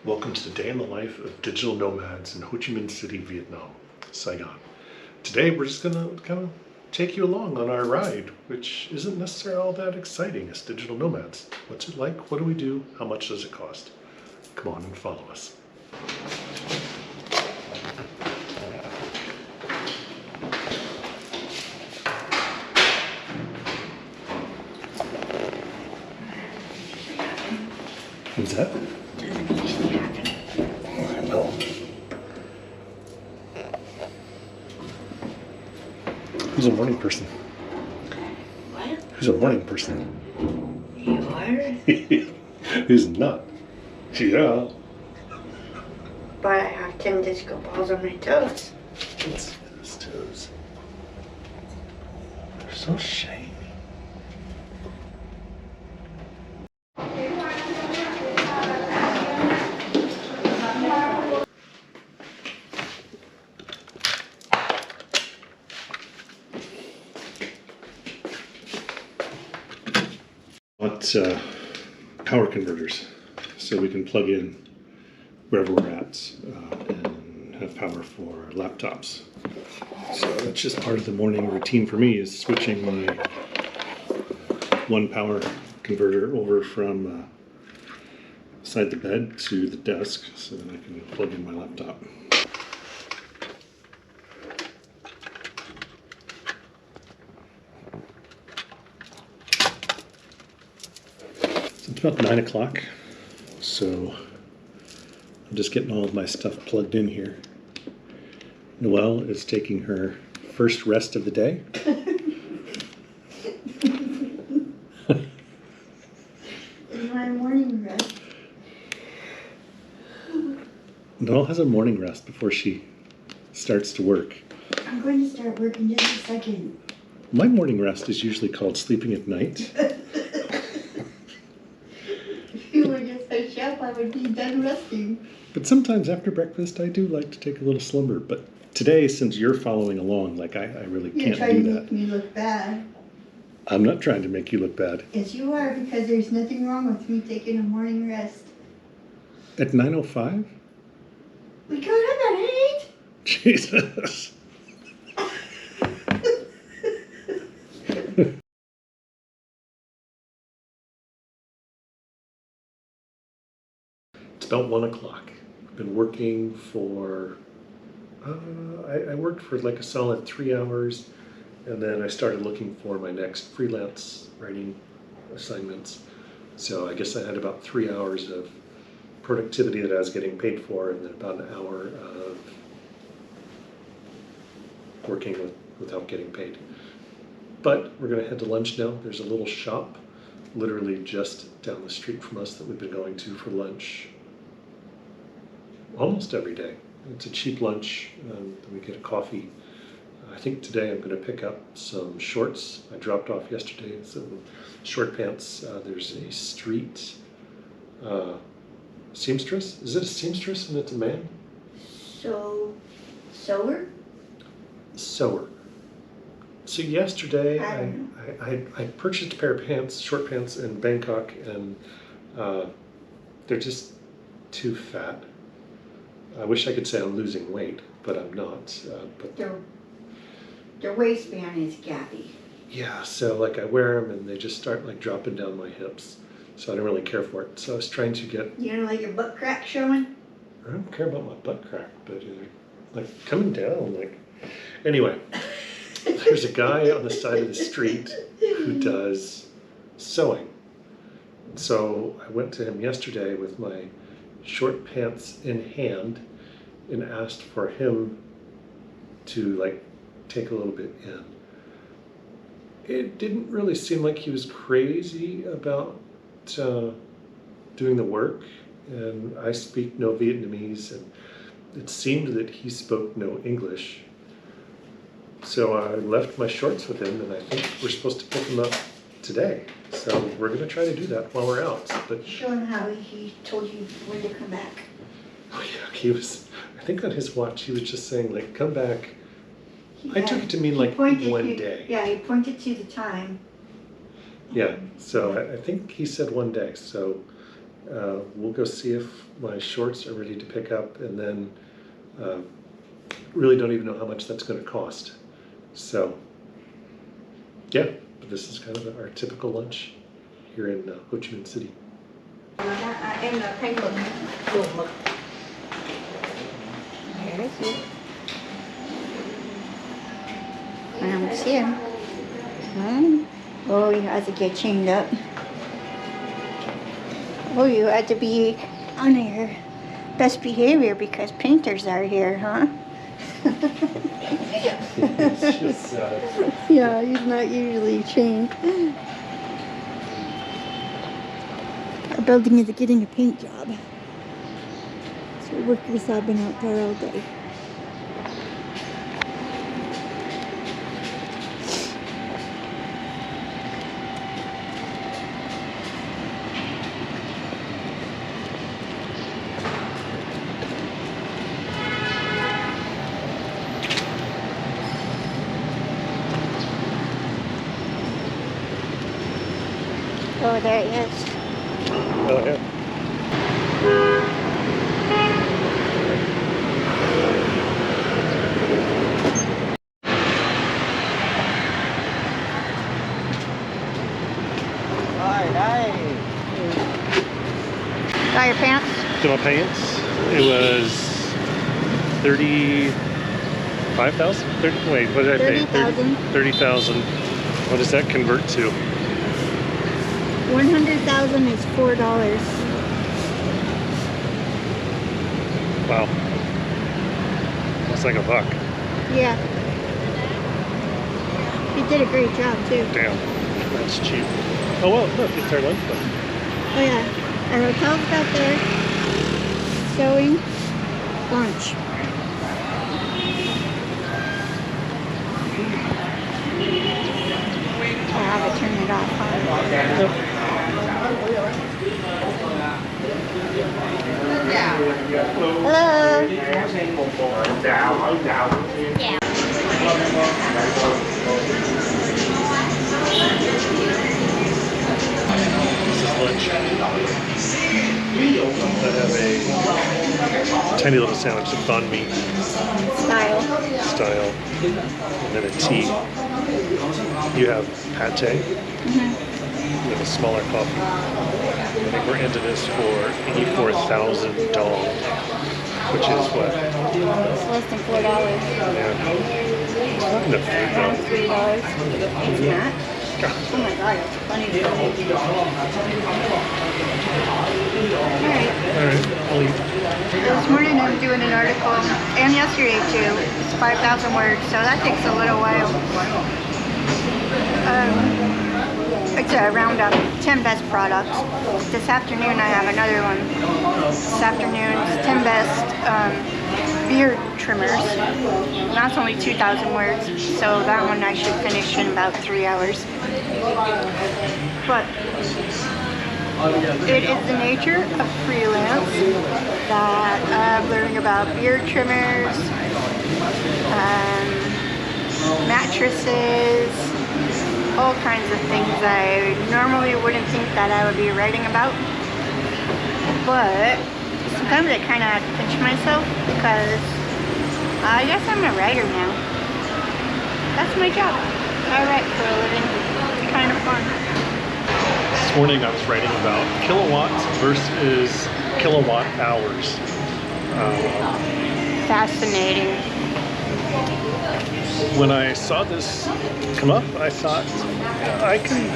Welcome to the day in the life of digital nomads in Ho Chi Minh City, Vietnam, Saigon. Today we're just going to kind of take you along on our ride, which isn't necessarily all that exciting as digital nomads. What's it like? What do we do? How much does it cost? Come on and follow us. Who's that? Who's a morning person? What? Who's a morning person? You are? Who's not? Yeah. But I have 10 disco balls on my toes. Let's see those toes. They're so shiny. Power converters, so we can plug in wherever we're at and have power for laptops. So that's just part of the morning routine for me, is switching my one power converter over from beside the bed to the desk so that I can plug in my laptop. It's about 9 o'clock, so I'm just getting all of my stuff plugged in here. Noelle is taking her first rest of the day. It's my morning rest. Noelle has a morning rest before she starts to work. I'm going to start working in just a second. My morning rest is usually called sleeping at night. If you were just a chef, I would be done resting. But sometimes after breakfast, I do like to take a little slumber. But today, since you're following along, like I really You're can't trying do to that. make me look bad. I'm not trying to make you look bad. Yes, you are, because there's nothing wrong with me taking a morning rest. At 9:05? We got up at 8. Jesus. It's about 1 o'clock. I've been working for, I worked for like a solid 3 hours, and then I started looking for my next freelance writing assignments. So I guess I had about 3 hours of productivity that I was getting paid for, and then about an hour of working without getting paid. But we're gonna head to lunch now. There's a little shop literally just down the street from us that we've been going to for lunch almost every day. It's a cheap lunch, and we get a coffee. I think today I'm going to pick up some shorts. I dropped off yesterday some short pants. There's a street seamstress. Is it a seamstress and it's a man? Sewer? Sewer. So yesterday I purchased a pair of pants, short pants in Bangkok, and they're just too fat. I wish I could say I'm losing weight, but I'm not. But their waistband is gappy. yeah, so like I wear them and they just start like dropping down my hips. So I don't really care for it. So I was trying to get... You don't like your butt crack showing? I don't care about my butt crack, but they're like coming down. Like anyway, there's a guy on the side of the street who does sewing. So I went to him yesterday with my short pants in hand and asked for him to like take a little bit in. It didn't really seem like he was crazy about doing the work, and I speak no Vietnamese, and it seemed that he spoke no English. So I left my shorts with him, and I think we're supposed to pick him up today. So we're gonna try to do that while we're out. But Show him how he told you when to come back. oh yeah, he was. I think on his watch he was just saying like, "Come back." I took it to mean like one day. Yeah, he pointed to the time. Yeah, so I think he said one day. So we'll go see if my shorts are ready to pick up, and then really don't even know how much that's going to cost. So yeah, but this is kind of our typical lunch here in Ho Chi Minh City. Em là thay mực, luộc mực. Đấy chị. I don't see him. Oh, you had to get chained up. Oh, you had to be on your best behavior because painters are here, huh? It's just, yeah, he's not usually chained. Our building is getting a paint job. So workers have been out there all day. Oh, there he is. oh yeah. Got your pants? To my pants, it was 35,000. Wait, what did I pay? 30,000. 30,000. What does that convert to? 100,000 is $4. Wow, that's like a buck. Yeah. You did a great job too. Damn, that's cheap. Oh well, look, it's our lunch break. Oh yeah. Our hotel's got there. Showing lunch. I'll have it turn it off. Huh? Hello. This is lunch. I have a tiny little sandwich of banh mi style, and then a tea. You have pate. With a smaller coffee. I think we're into this for $84,000, which is what? It's less than $4. Yeah. It's not enough food though. $3. It's not. Oh my god, that's funny. Alright, I'll eat. This morning I'm doing an article, and yesterday too. It's 5,000 words, so that takes a little while. It's a roundup, 10 best products. This afternoon I have another one. This afternoon's 10 best beard trimmers. And that's only 2,000 words, so that one I should finish in about 3 hours. But it is the nature of freelance that I'm learning about beard trimmers, mattresses, all kinds of things I normally wouldn't think that I would be writing about. But sometimes I kind of have to pinch myself because I guess I'm a writer now. That's my job. I write for a living. It's kind of fun. This morning I was writing about kilowatts versus kilowatt hours. Fascinating. When I saw this come up, I thought, I can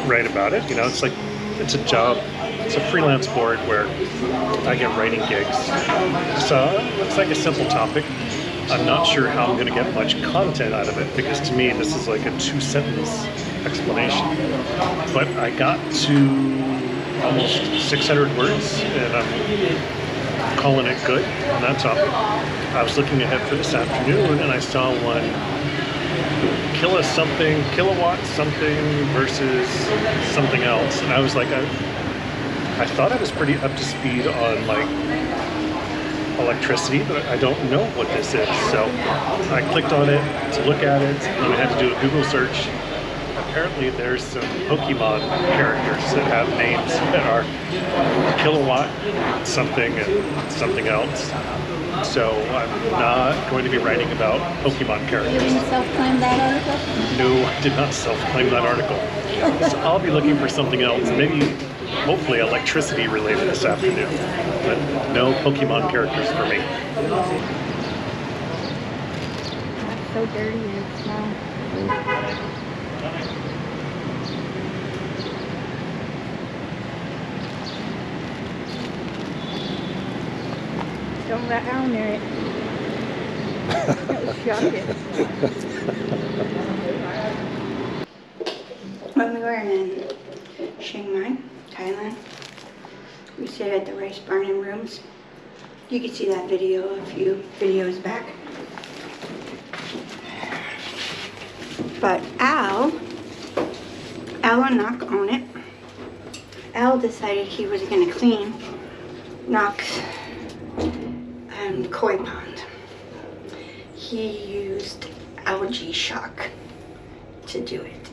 write about it. You know, it's like, it's a job. It's a freelance board where I get writing gigs. So it looks like a simple topic. I'm not sure how I'm going to get much content out of it because to me this is like a 2-sentence explanation. But I got to almost 600 words, and I'm calling it good on that topic. I was looking ahead for this afternoon, and I saw one kilowatt something versus something else, and I was like, I thought I was pretty up to speed on like electricity, but I don't know what this is. So I clicked on it to look at it, and I had to do a Google search. Apparently there's some Pokemon characters that have names that are kilowatt something and something else. So I'm not going to be writing about Pokemon characters. You didn't self-claim that article? No, I did not self-claim that article. So I'll be looking for something else, maybe hopefully electricity related this afternoon, but no Pokemon characters for me. That's so dirty and it smells. Don't let Al near it. That was shocking. When we were in Chiang Mai, Thailand, we stayed at the rice barn and rooms. You can see that video a few videos back. But Al and Knock own it. Al decided he was going to clean Knock's koi pond. He used algae shock to do it,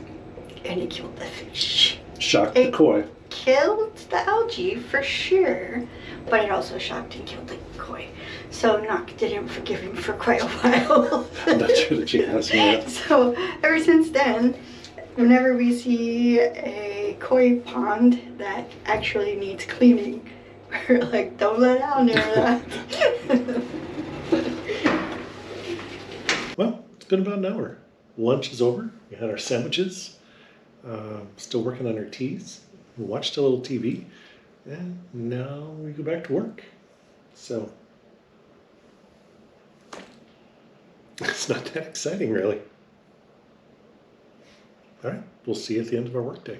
and it killed the fish. Shocked the koi. Killed the algae for sure, but it also shocked and killed the koi. So Knock didn't forgive him for quite a while. That's really cheap. Yeah. So ever since then, whenever we see a koi pond that actually needs cleaning, we're like, don't let Al near that. Well, it's been about an hour. Lunch is over. We had our sandwiches. Still working on our teas. We watched a little TV. And now we go back to work. So it's not that exciting, really. All right, we'll see you at the end of our workday.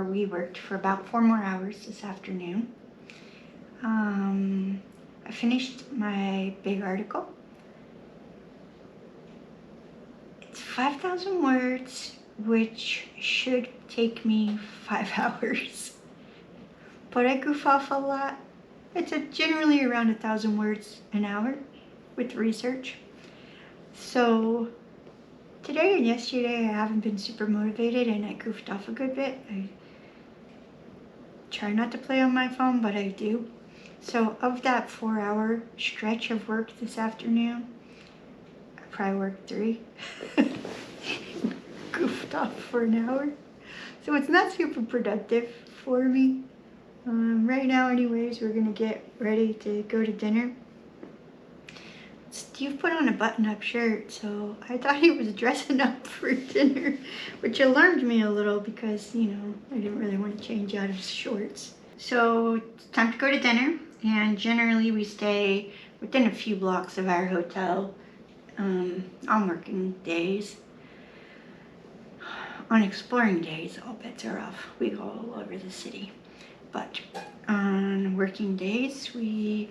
We worked for about 4 more hours this afternoon. I finished my big article. It's 5,000 words, which should take me 5 hours. But I goof off a lot. It's generally around 1,000 words an hour with research. So today and yesterday I haven't been super motivated and I goofed off a good bit. I try not to play on my phone, but I do. So of that 4-hour stretch of work this afternoon, I probably worked 3. Goofed off for an hour. So it's not super productive for me. Right now anyways, we're gonna get ready to go to dinner. Steve put on a button-up shirt, so I thought he was dressing up for dinner, which alarmed me a little because, you know, I didn't really want to change out of shorts. So it's time to go to dinner, and generally we stay within a few blocks of our hotel on working days. On exploring days, all bets are off. We go all over the city. But on working days, we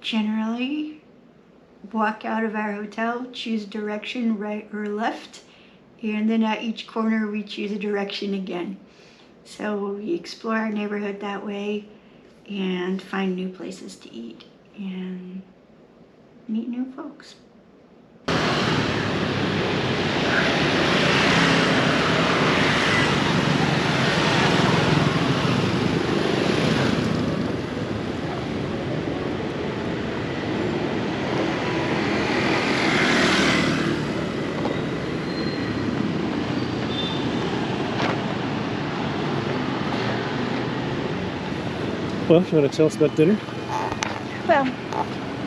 generally walk out of our hotel, choose direction right or left, and then at each corner we choose a direction again. So we explore our neighborhood that way and find new places to eat and meet new folks. Well, you want to tell us about dinner? Well,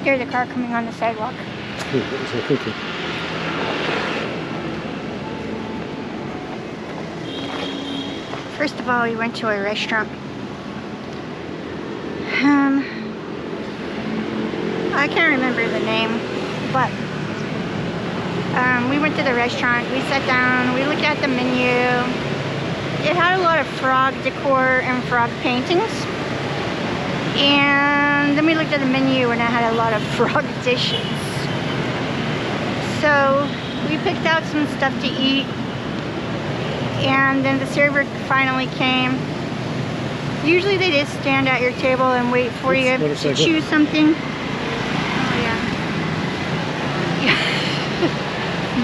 there's a car coming on the sidewalk. What was I thinking? First of all, we went to a restaurant. I can't remember the name, but we went to the restaurant, we sat down, we looked at the menu. It had a lot of frog decor and frog paintings. And then we looked at the menu and it had a lot of frog dishes. So we picked out some stuff to eat. And then the server finally came. Usually they just stand at your table and wait for you to choose something. Oh yeah.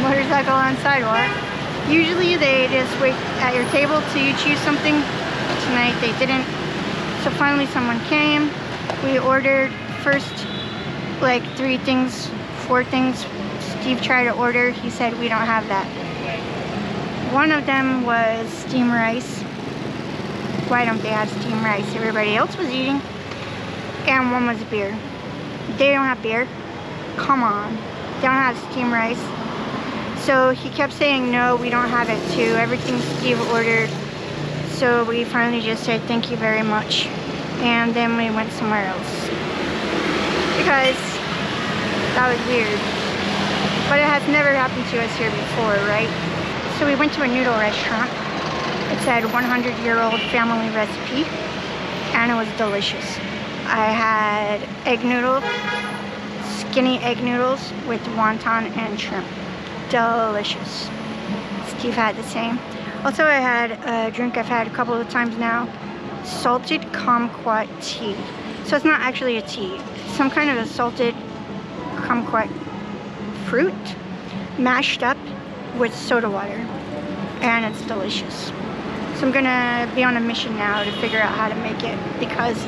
Motorcycle on sidewalk. Usually they just wait at your table till you choose something. Tonight they didn't. So finally someone came. We ordered first like 3 things, 4 things. Steve tried to order. He said we don't have that. One of them was steamed rice. Why don't they have steamed rice? Everybody else was eating. And one was beer. They don't have beer. Come on. They don't have steamed rice. So he kept saying no, we don't have it too. Everything Steve ordered. So we finally just said thank you very much, and then we went somewhere else because that was weird, but it has never happened to us here before, right? So we went to a noodle restaurant. It said 100-year-old family recipe, and it was delicious. I had egg noodles, skinny egg noodles with wonton and shrimp. Delicious. Steve had the same. Also, I had a drink I've had a couple of times now, salted kumquat tea. So it's not actually a tea. It's some kind of a salted kumquat fruit mashed up with soda water, and it's delicious. So I'm gonna be on a mission now to figure out how to make it because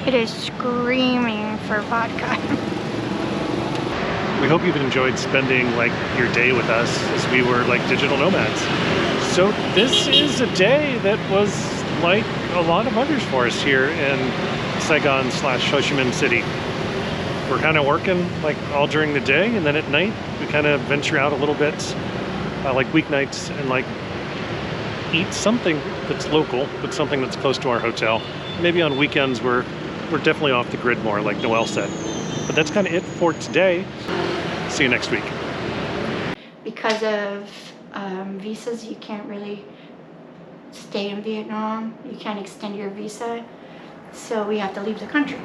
it is screaming for vodka. We hope you've enjoyed spending like your day with us as we were like digital nomads. So this is a day that was like a lot of others for us here in Saigon / Ho Chi Minh City. We're kind of working like all during the day, and then at night we kind of venture out a little bit, like weeknights, and like eat something that's local, but something that's close to our hotel. Maybe on weekends we're definitely off the grid more, like Noel said. But that's kind of it for today. See you next week. Because of visas, you can't really stay in Vietnam. You can't extend your visa, so we have to leave the country.